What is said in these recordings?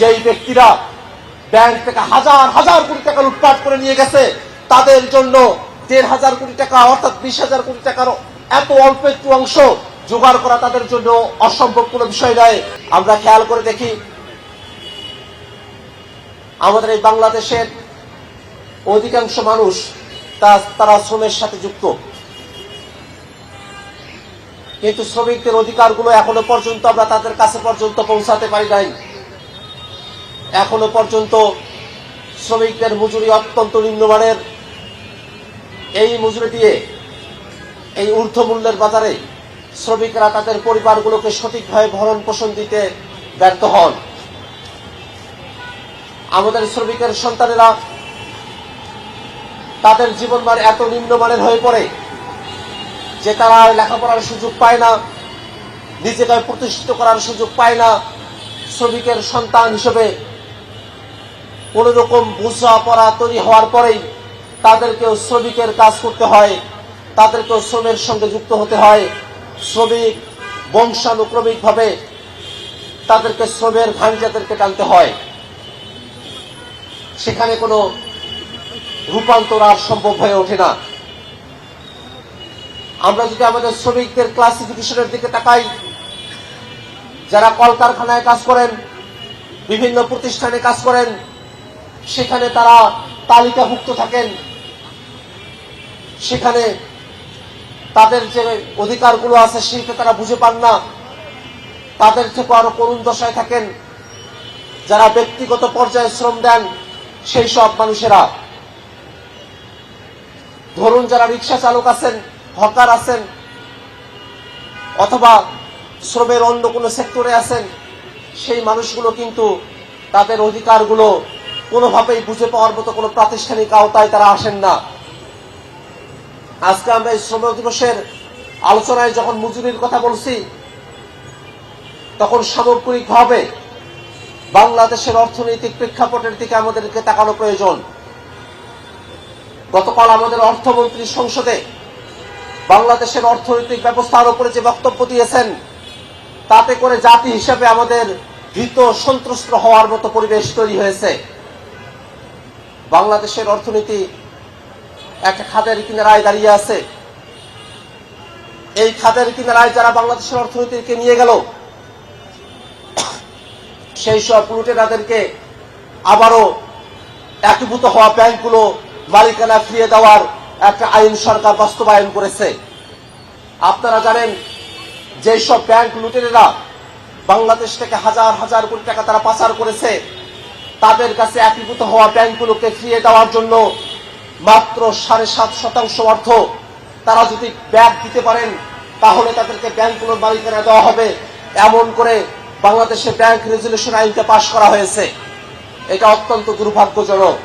যেই ব্যক্তিরা ব্যাংক থেকে হাজার হাজার কোটি টাকা লুটপাট করে নিয়ে গেছে তাদের জন্য ১,৫০০ কোটি টাকা অর্থাৎ ২০,০০০ কোটি টাকার এত অল্প একটু অংশ জোগাড় করা তাদের জন্য অসম্ভব কোনো বিষয় নয়। আমরা খেয়াল করে দেখি আমাদের এই বাংলাদেশের অধিকাংশ মানুষ তারা শ্রমের সাথে যুক্ত, কিন্তু শ্রমিকদের অধিকারগুলো এখনো পর্যন্ত আমরা তাদের কাছে পর্যন্ত পৌঁছাতে পারি নাই। এখনো পর্যন্ত শ্রমিকদের মজুরি অত্যন্ত নিম্নমানের। এই মজুরি দিয়ে এই ঊর্ধ্বমূল্যের বাজারে শ্রমিকরা তাদের পরিবারগুলোকে সঠিকভাবে ভরণ পোষণ দিতে ব্যর্থ হন। আমাদের শ্রমিকের সন্তানেরা তাদের জীবনমান এত নিম্নমানের হয়ে পড়ে যে তারা লেখাপড়ার সুযোগ পায় না, নিজেকে প্রতিষ্ঠিত করার সুযোগ পায় না। শ্রমিকের সন্তান হিসেবে কোন রকম বোঝাপড়া তৈরি হওয়ার পরেই তাদেরকেও শ্রমিকের কাজ করতে হয়, তাদেরকেও শ্রমের সঙ্গে যুক্ত হতে হয়। শ্রমিক বংশানুক্রমিকভাবে তাদেরকে শ্রমের ঘানিটাদেরকে টানতে হয়। সেখানে কোনো রূপান্তর আর সম্ভব হয়ে ওঠে না। আমরা যদি আমাদের শ্রমিকদের ক্লাসিফিকেশনের দিকে তাকাই, যারা কলকারখানায় কাজ করেন, বিভিন্ন প্রতিষ্ঠানে কাজ করেন, সেখানে তারা তালিকাভুক্ত থাকেন। সেখানে তাদের যে অধিকারগুলো আছে সেটা তারা বুঝে পান না, তাদের থেকে আরো করুণ দশায় থাকেন। যারা ব্যক্তিগত পর্যায়ে শ্রম দেন সেই সব মানুষেরা, ধরুন যারা রিক্সা চালক আছেন, হকার আছেন, অথবা শ্রমের অন্য কোনো সেক্টরে আছেন, সেই মানুষগুলো কিন্তু তাদের অধিকারগুলো কোনোভাবেই বুঝে পাওয়ার মতো কোনো প্রাতিষ্ঠানিক আওতায় তারা আসেন না। আজকে আমরা এই শ্রম দিবসের আলোচনায় যখন মজুরির কথা বলছি, তখন সামগ্রিকভাবে বাংলাদেশের অর্থনৈতিক প্রেক্ষাপটের দিকে আমাদেরকে তাকানো প্রয়োজন। গতকাল আমাদের অর্থমন্ত্রী সংসদে বাংলাদেশের অর্থনৈতিক ব্যবস্থার উপরে যে বক্তব্য দিয়েছেন, তাতে করে জাতি হিসেবে আমাদের ভীত সন্ত্রস্ত হওয়ার মতো পরিবেশ তৈরি হয়েছে। বাংলাদেশের অর্থনীতি একটা খাদের কিনারায় দাঁড়িয়ে আছে। এই খাদের কিনারায় যারা বাংলাদেশের অর্থনীতিকে নিয়ে গেল, সেই সব লুটেরাদেরকে আবারও একীভূত হওয়া ব্যাংকগুলো মালিকানা ফিরিয়ে দেওয়ার একটা আইন সরকার বাস্তবায়ন করেছে। আপনারা জানেন যে সব ব্যাংক লুটেরেরা বাংলাদেশ থেকে হাজার হাজার কোটি টাকা তারা পাচার করেছে, তাদের কাছে একীভূত হওয়া ব্যাংকগুলোকে ফিরিয়ে দেওয়ার জন্য মাত্র ৭.৫% অর্থ তারা যদি ব্যাক দিতে পারেন, তাহলে তাদেরকে ব্যাংকগুলোর মালিকানা দেওয়া হবে। এমন করে বাংলাদেশে ব্যাংক রেজুলেশন আইনটা পাশ করা হয়েছে। এটা অত্যন্ত দুর্ভাগ্যজনক।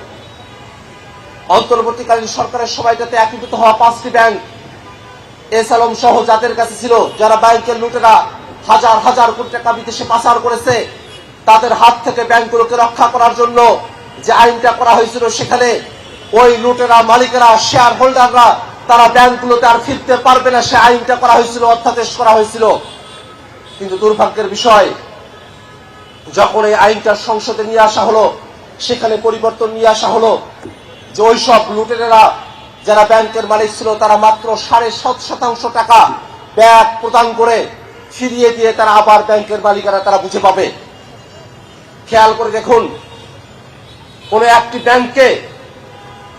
অন্তর্বর্তীকালীন সরকারের সময়টাতে একীভূত হওয়া 5টি ব্যাংক এস আলম সহ যাদের কাছে ছিল, যারা ব্যাংকের লুটেরা হাজার হাজার কোটি টাকা বিদেশে পাচার করেছে, তাদের হাত থেকে ব্যাংকগুলোকে রক্ষা করার জন্য যে আইনটা করা হয়েছিল, সেখানে ওই লুটেরা মালিকেরা, শেয়ার হোল্ডাররা তারা ব্যাংকগুলোতে আর ফিরতে পারবে না, সে আইনটা করা হয়েছিল, অধ্যাদেশ করা হয়েছিল। কিন্তু দুর্ভাগ্যের বিষয়, যখন এই আইনটা সংসদে নিয়ে আসা হলো, সেখানে পরিবর্তন নিয়ে আসা হলো যে ওই সব লুটেরেরা যারা ব্যাংকের মালিক ছিল, তারা মাত্র ৭.৫% টাকা ব্যাক প্রদান করে ফিরিয়ে দিয়ে তারা আবার ব্যাংকের মালিকানা তারা বুঝে পাবে। খেয়াল করে দেখুন, কোন একটি ব্যাংকে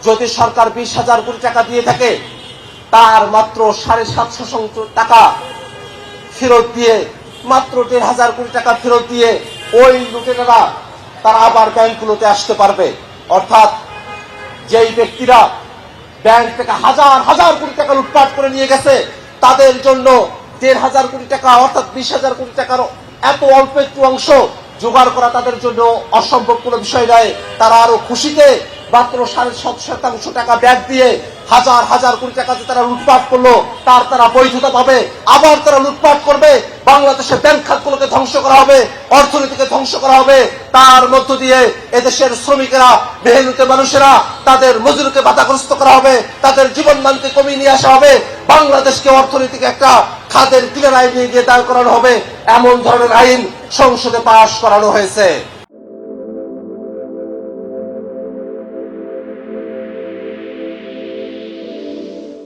যদি সরকার ২০,০০০ কোটি টাকা দিয়ে থাকে, তার মাত্র ৭৫০ টাকা ফেরত দিয়ে, মাত্র ১,৫০০ কোটি টাকা ফেরত দিয়ে ওই লুটেরারা তারা আবার ব্যাংকগুলোতে আসতে পারবে। অর্থাৎ যেই ব্যক্তিরা ব্যাংক থেকে হাজার হাজার কোটি টাকা লুটপাট করে নিয়ে গেছে, তাদের জন্য ১,৫০০ কোটি টাকা অর্থাৎ ২০,০০০ কোটি টাকার এত অল্প একটু অংশ জোগাড় করা তাদের জন্য অসম্ভব কোনো বিষয় নয়। তারা আরো খুশিতে মাত্র ৭.৫% টাকা ব্যাক দিয়ে হাজার হাজার কোটি টাকা যে তারা লুটপাট করলো, তারা বৈধতা পাবে। আবার তারা লুটপাট করবে, বাংলাদেশের ব্যাংক খাতগুলোকে ধ্বংস করা হবে, অর্থনীতিকে ধ্বংস করা হবে। তার মধ্য দিয়ে এদেশের শ্রমিকেরা, মেহনতি মানুষেরা, তাদের মজুরিকে বাধাগ্রস্ত করা হবে, তাদের জীবনমানকে কমিয়ে নিয়ে আসা হবে। বাংলাদেশকে অর্থনীতিকে একটা খাদের কিনারায় নিয়ে গিয়ে দাঁড় করানো হবে। এমন ধরনের আইন সংসদে পাশ করানো হয়েছে।